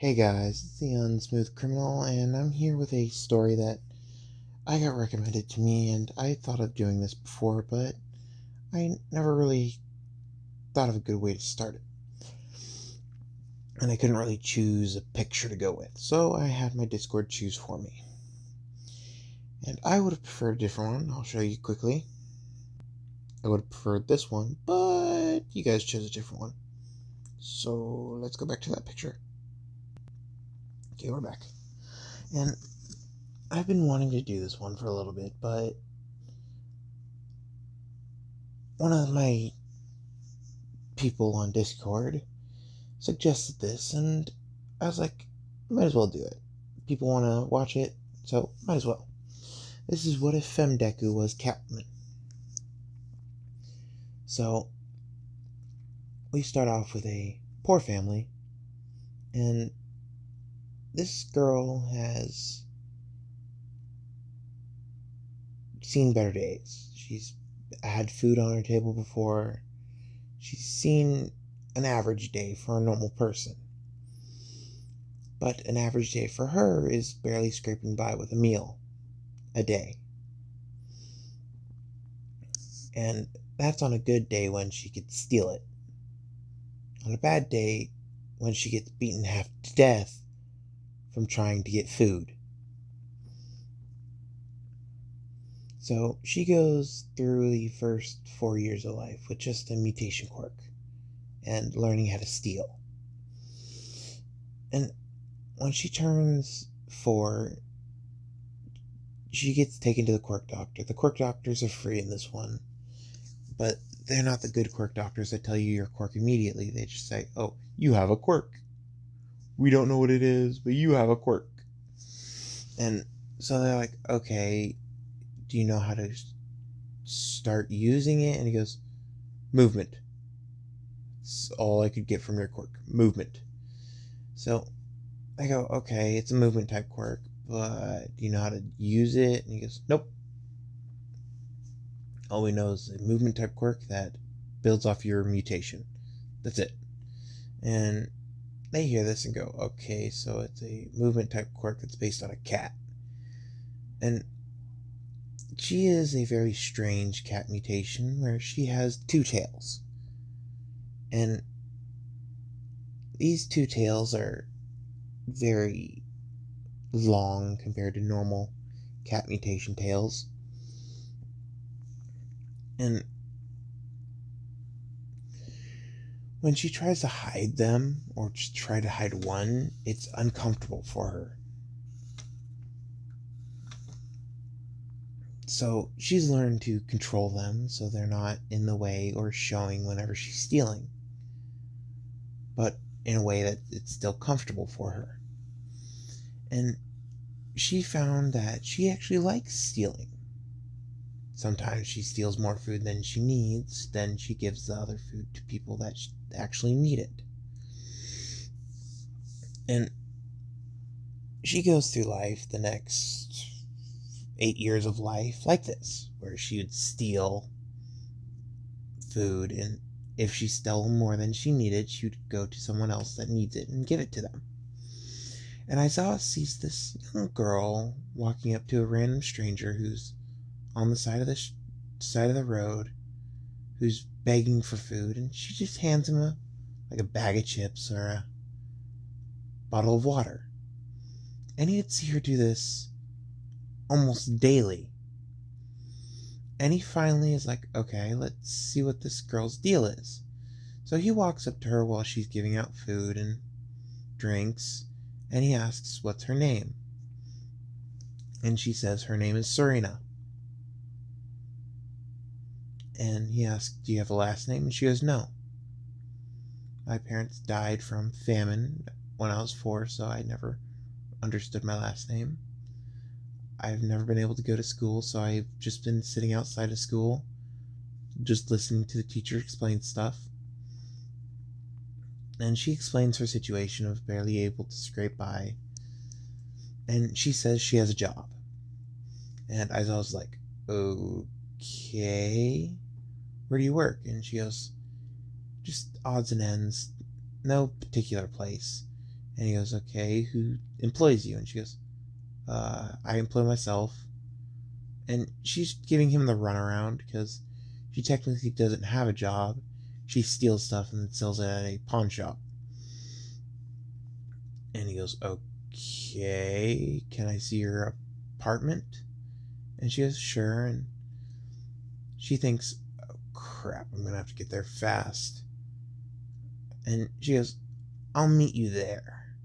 Hey guys, it's the Unsmooth Criminal, and I'm here with a story that I got recommended to me, and I thought of doing this before, but I never really thought of a good way to start it. And I couldn't really choose a picture to go with, so I had my Discord choose for me. And I would have preferred a different one, I'll show you quickly. I would have preferred this one, but you guys chose a different one. So let's go back to that picture. Okay, we're back. And I've been wanting to do this one for a little bit, but one of my people on Discord suggested this, and I was like, might as well do it. People want to watch it, so might as well. This is What If Deku was Catwoman. So, we start off with a poor family, and this girl has seen better days. She's had food on her table before. She's seen an average day for a normal person. But an average day for her is barely scraping by with a meal a day. And that's on a good day when she could steal it. On a bad day, when she gets beaten half to death from trying to get food. So she goes through the first 4 years of life with just a mutation quirk and learning how to steal. And when she turns 4, she gets taken to the quirk doctor. The quirk doctors are free in this one, but they're not the good quirk doctors that tell you your quirk immediately. They just say, oh, you have a quirk. We don't know what it is, but you have a quirk. And so they're like, okay, do you know how to start using it? And he goes, movement. That's all I could get from your quirk. Movement. So I go, okay, it's a movement type quirk, but do you know how to use it? And he goes, nope. All we know is a movement type quirk that builds off your mutation. That's it. And they hear this and go, okay, so it's a movement type quirk that's based on a cat. And she is a very strange cat mutation where she has 2 tails. And these 2 tails are very long compared to normal cat mutation tails. And when she tries to hide them, or just try to hide one, it's uncomfortable for her. So she's learned to control them so they're not in the way or showing whenever she's stealing, but in a way that it's still comfortable for her. And she found that she actually likes stealing. Sometimes she steals more food than she needs, then she gives the other food to people that actually need it. And she goes through life the next 8 years of life like this, where she would steal food, and if she stole more than she needed, she would go to someone else that needs it and give it to them. And Isaiah sees this young girl walking up to a random stranger who's on the side of the road, who's begging for food, and she just hands him a bag of chips or a bottle of water. And he'd see her do this almost daily. And he finally is like, okay, let's see what this girl's deal is. So he walks up to her while she's giving out food and drinks, and he asks what's her name. And she says her name is Serena. And he asks, do you have a last name? And she goes, no. My parents died from famine when I was 4, so I never understood my last name. I've never been able to go to school, so I've just been sitting outside of school, just listening to the teacher explain stuff. And she explains her situation of barely able to scrape by. And she says she has a job. And I was like, okay, where do you work? And she goes, just odds and ends, no particular place. And he goes, okay, who employs you? And she goes, I employ myself. And she's giving him the runaround because she technically doesn't have a job. She steals stuff and then sells it at a pawn shop. And he goes, okay, can I see your apartment? And she goes, sure. And she thinks, oh crap, I'm gonna have to get there fast. And she goes, I'll meet you there.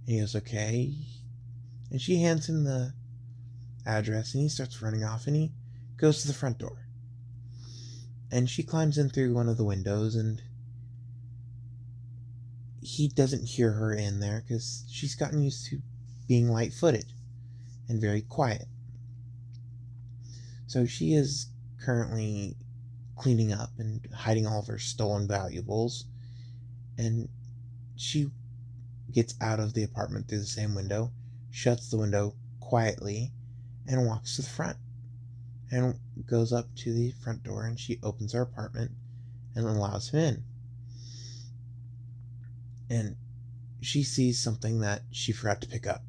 And he goes, okay. And she hands him the address and he starts running off and he goes to the front door. And she climbs in through one of the windows and he doesn't hear her in there because she's gotten used to being light-footed and very quiet. So she is currently cleaning up and hiding all of her stolen valuables, and she gets out of the apartment through the same window, shuts the window quietly, and walks to the front and goes up to the front door, and she opens her apartment and allows him in. And she sees something that she forgot to pick up.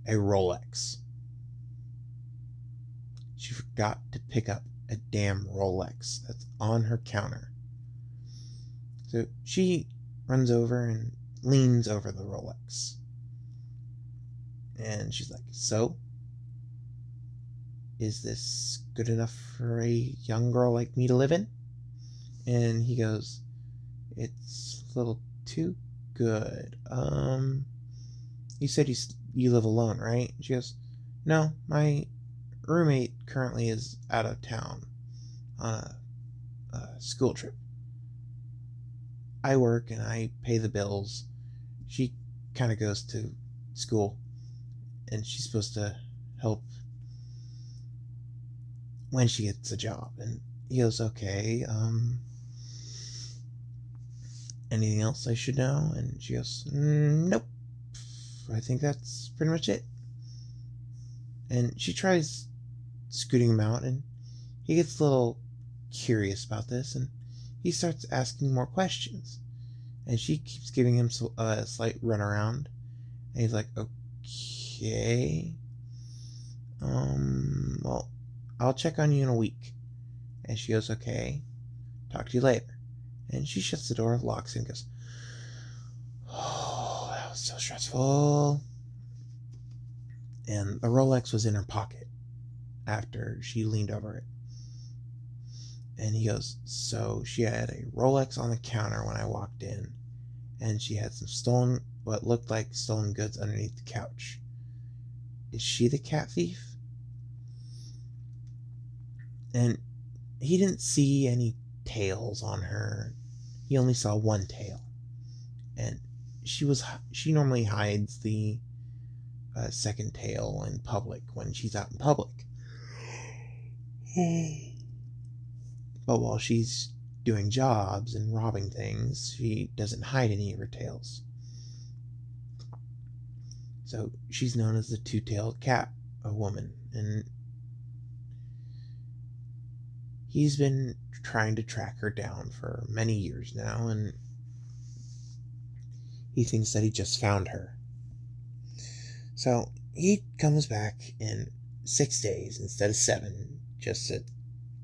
A Rolex. She forgot to pick up a damn Rolex that's on her counter. So she runs over and leans over the Rolex. And she's like, so? Is this good enough for a young girl like me to live in? And he goes, it's a little too good. You said you live alone, right? She goes, no, my roommate currently is out of town on a school trip. I work and I pay the bills. She kind of goes to school and she's supposed to help when she gets a job. And he goes, okay, anything else I should know? And she goes, nope, I think that's pretty much it. And she tries scooting him out, and he gets a little curious about this, and he starts asking more questions. And she keeps giving him a slight runaround, and he's like, okay, well, I'll check on you in a week. And she goes, okay, talk to you later. And she shuts the door, locks it, and goes, oh, that was so stressful. And the Rolex was in her pocket after she leaned over it. And he goes, so she had a Rolex on the counter when I walked in, and she had some what looked like stolen goods underneath the couch. Is she the cat thief? And he didn't see any tails on her. He only saw one tail. And she normally hides the second tail in public when she's out in public. But while she's doing jobs and robbing things, she doesn't hide any of her tails. So she's known as the two-tailed cat, a woman. And he's been trying to track her down for many years now, and he thinks that he just found her. So he comes back in 6 days instead of 7, just to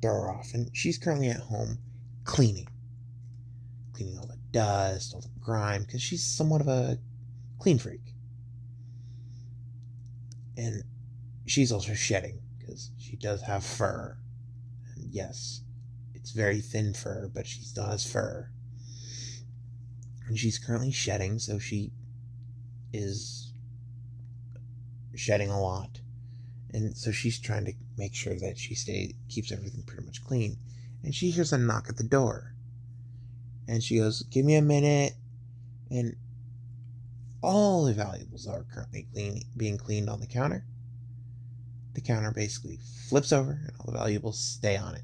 throw her off. And she's currently at home cleaning all the dust, all the grime, because she's somewhat of a clean freak. And she's also shedding, because she does have fur. And yes, it's very thin fur, but she still has fur. And she's currently shedding, so she is shedding a lot. And so she's trying to make sure that she keeps everything pretty much clean. And she hears a knock at the door. And she goes, give me a minute. And all the valuables are currently being cleaned on the counter. The counter basically flips over and all the valuables stay on it.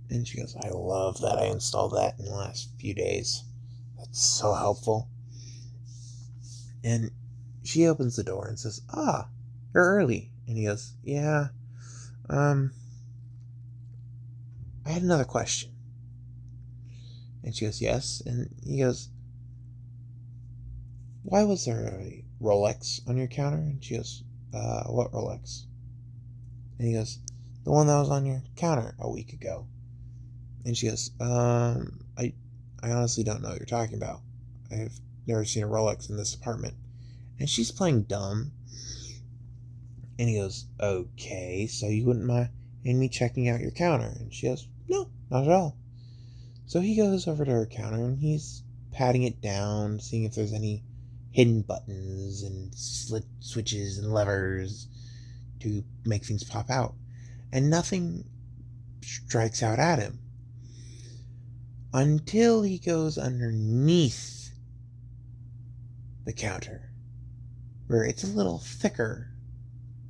And she goes, I love that I installed that in the last few days. That's so helpful. And she opens the door and says, you're early. And he goes, yeah, I had another question. And she goes, yes. And he goes, why was there a Rolex on your counter? And she goes, what Rolex? And he goes, the one that was on your counter a week ago. And she goes, I honestly don't know what you're talking about. I've never seen a Rolex in this apartment. And she's playing dumb. And he goes, okay, so you wouldn't mind me checking out your counter? And she goes, no, not at all. So he goes over to her counter and he's patting it down, seeing if there's any hidden buttons and slit switches and levers to make things pop out. And nothing strikes out at him until he goes underneath the counter, where it's a little thicker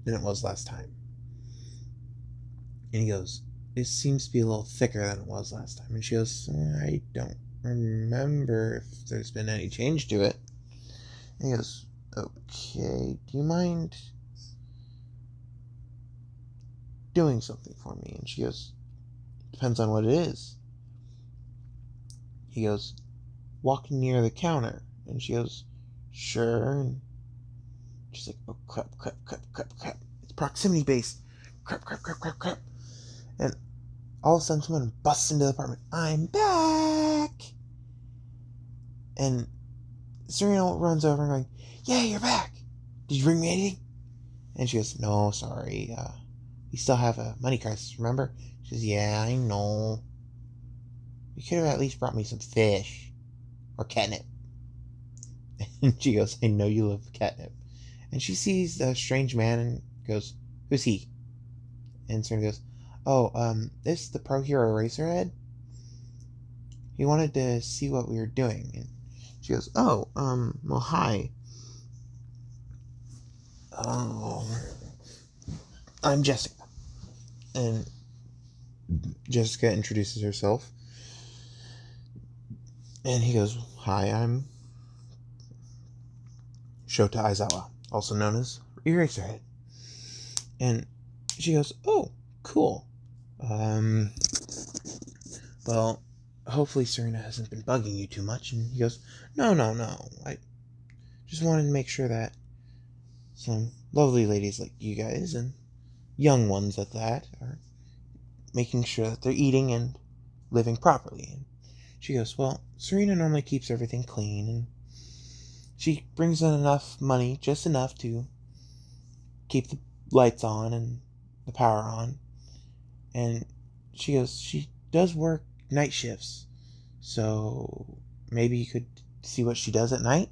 than it was last time. And he goes, it seems to be a little thicker than it was last time. And she goes, I don't remember if there's been any change to it. And he goes, okay, do you mind doing something for me? And she goes, depends on what it is. He goes, walk near the counter. And she goes, sure. And she's like, oh, crap. It's proximity based. Crap. And all of a sudden, someone busts into the apartment. I'm back! And Serena runs over and going, yeah, you're back. Did you bring me anything? And she goes, no, sorry. We still have a money crisis, remember? She goes, yeah, I know. You could have at least brought me some fish. Or catnip. And she goes, I know you love catnip. And she sees a strange man and goes, who's he? And Serena goes, this is the Pro Hero Eraserhead. He wanted to see what we were doing. And she goes, well, hi. I'm Jessica. And Jessica introduces herself. And he goes, hi, I'm Shota Aizawa, also known as Eraserhead. And she goes, oh, cool. Well, hopefully Serena hasn't been bugging you too much. And he goes, no. I just wanted to make sure that some lovely ladies like you guys, and young ones at that, are making sure that they're eating and living properly. And she goes, well, Serena normally keeps everything clean, and she brings in enough money, just enough to keep the lights on and the power on. And she goes, she does work night shifts, so maybe you could see what she does at night?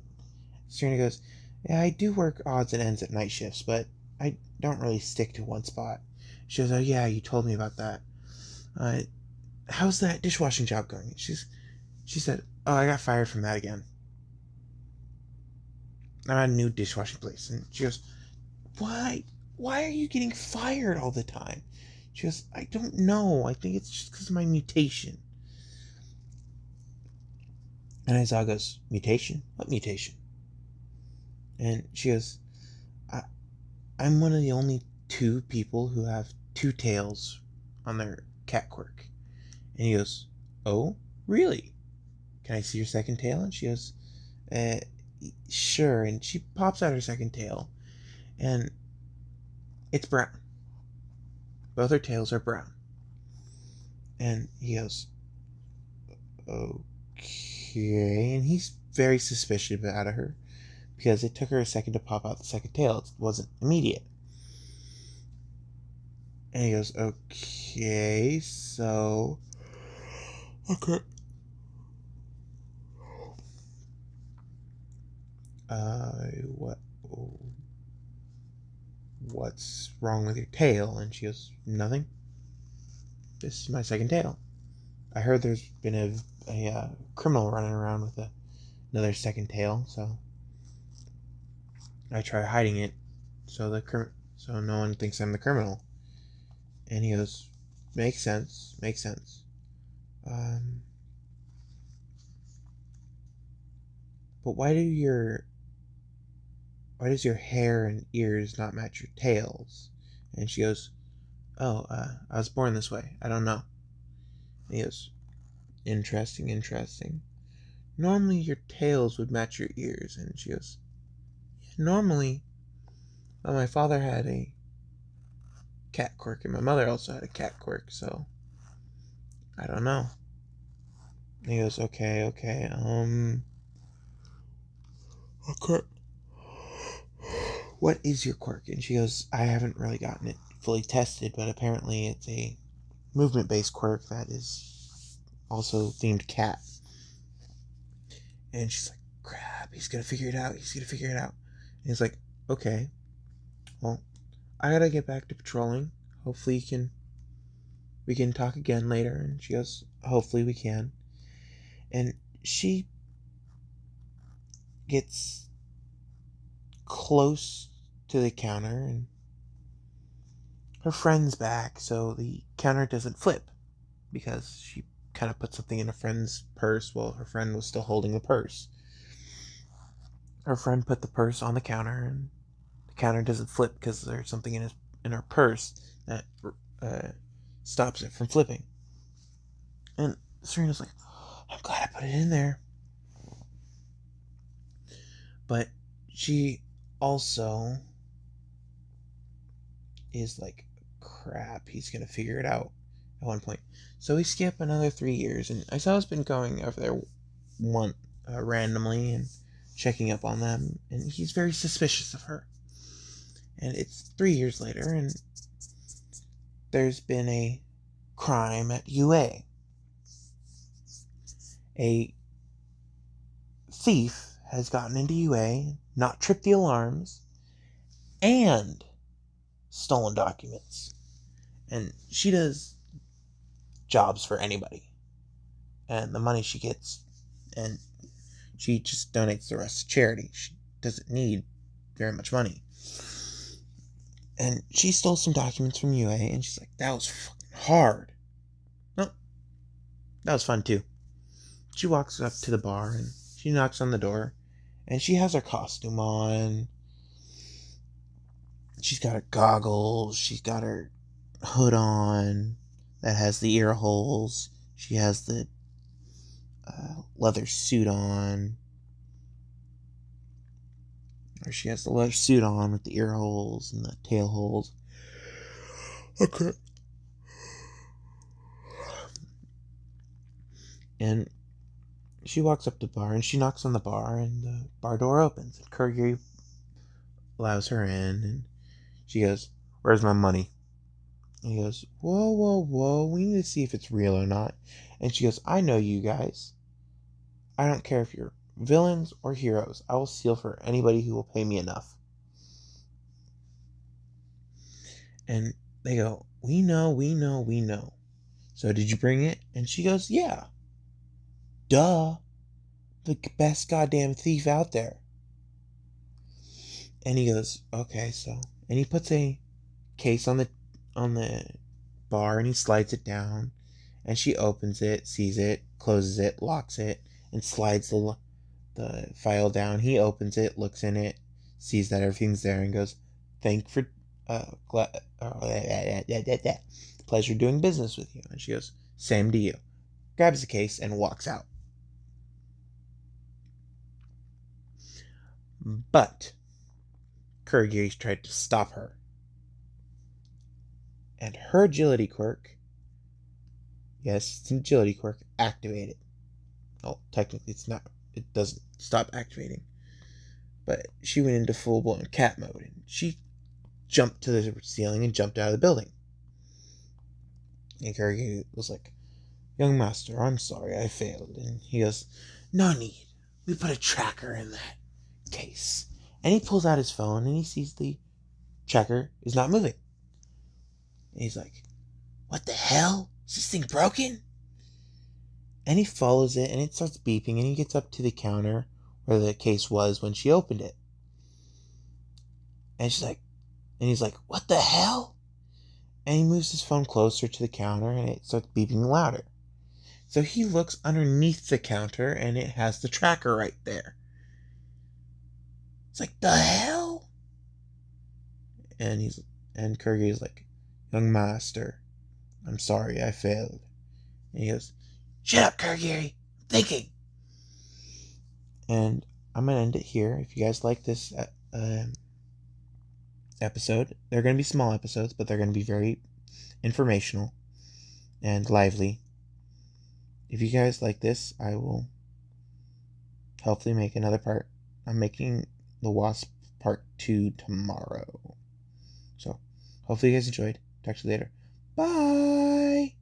Serena goes, yeah, I do work odds and ends at night shifts, but I don't really stick to one spot. She goes, oh yeah, you told me about that. How's that dishwashing job going? She said, oh, I got fired from that again. I'm at a new dishwashing place. And she goes, why are you getting fired all the time? She goes, I don't know. I think it's just because of my mutation. And Aizawa goes, mutation? What mutation? And she goes, I'm one of the only 2 people who have 2 tails on their cat quirk. And he goes, oh, really? Can I see your second tail? And she goes, sure. And she pops out her second tail, and it's brown. Both her tails are brown. And he goes, okay. And he's very suspicious about her, because it took her a second to pop out the second tail. It wasn't immediate. And he goes, okay, so... okay. What's wrong with your tail? And she goes, nothing. This is my second tail. I heard there's been a criminal running around with another second tail, so I try hiding it so no one thinks I'm the criminal. And he goes, makes sense. But why does your hair and ears not match your tails? And she goes, oh, I was born this way. I don't know. And he goes, interesting. normally your tails would match your ears. And she goes, yeah, normally. Well, my father had a cat quirk, and my mother also had a cat quirk, so I don't know. And he goes, okay, quirk. What is your quirk? And she goes, I haven't really gotten it fully tested, but apparently it's a movement-based quirk that is also themed cat. And she's like, crap, he's gonna figure it out. And he's like, okay, well, I gotta get back to patrolling. Hopefully we can talk again later. And she goes, hopefully we can. And she gets close to the counter, and her friend's back, so the counter doesn't flip because she kind of put something in her friend's purse while her friend was still holding the purse. Her friend put the purse on the counter, and the counter doesn't flip because there's something in her purse that stops it from flipping. And Serena's like, I'm glad I put it in there. But she also is like, crap, he's gonna figure it out at one point. So we skip another 3 years, and Isao's been going over there randomly and checking up on them, and he's very suspicious of her. And it's 3 years later, and there's been a crime at UA. A thief has gotten into UA, not tripped the alarms, and stolen documents. And she does jobs for anybody. And the money she gets, and she just donates the rest to charity. She doesn't need very much money. And she stole some documents from UA, and she's like, that was fucking hard. No, that was fun too. She walks up to the bar, and she knocks on the door, and she has her costume on. She's got her goggles, she's got her hood on that has the ear holes. She has the leather suit on. Or she has the leather suit on with the ear holes and the tail holes. Okay. And she walks up to the bar, and she knocks on the bar, and the bar door opens, and Kurgiri allows her in, and she goes, where's my money? And he goes, whoa, we need to see if it's real or not. And she goes, I know you guys. I don't care if you're villains or heroes. I will steal for anybody who will pay me enough. And they go, we know. So did you bring it? And she goes, yeah. Duh. The best goddamn thief out there. And he goes, okay, so. And he puts a case on the bar, and he slides it down. And she opens it, sees it, closes it, locks it, and slides the file down. He opens it, looks in it, sees that everything's there, and goes, pleasure doing business with you. And she goes, same to you. Grabs the case and walks out. But Kurogiri tried to stop her. And her agility quirk, yes, it's an agility quirk, activated. Well, technically it's not. It doesn't stop activating. But she went into full-blown cat mode, and she jumped to the ceiling and jumped out of the building. And Kurogiri was like, young master, I'm sorry, I failed. And he goes, no need. We put a tracker in that case. And he pulls out his phone, and he sees the tracker is not moving. And he's like, what the hell? Is this thing broken? And he follows it, and it starts beeping, and he gets up to the counter where the case was when she opened it. And he's like, what the hell? And he moves his phone closer to the counter, and it starts beeping louder. So he looks underneath the counter, and it has the tracker right there. It's like, the hell? And Kurogiri's like, young master, I'm sorry, I failed. And he goes, shut up, Kurogiri, I'm thinking. And I'm going to end it here. If you guys like this episode, they're going to be small episodes, but they're going to be very informational and lively. If you guys like this, I will hopefully make another part. I'm making the Wasp part 2 tomorrow. So, hopefully you guys enjoyed. Talk to you later. Bye!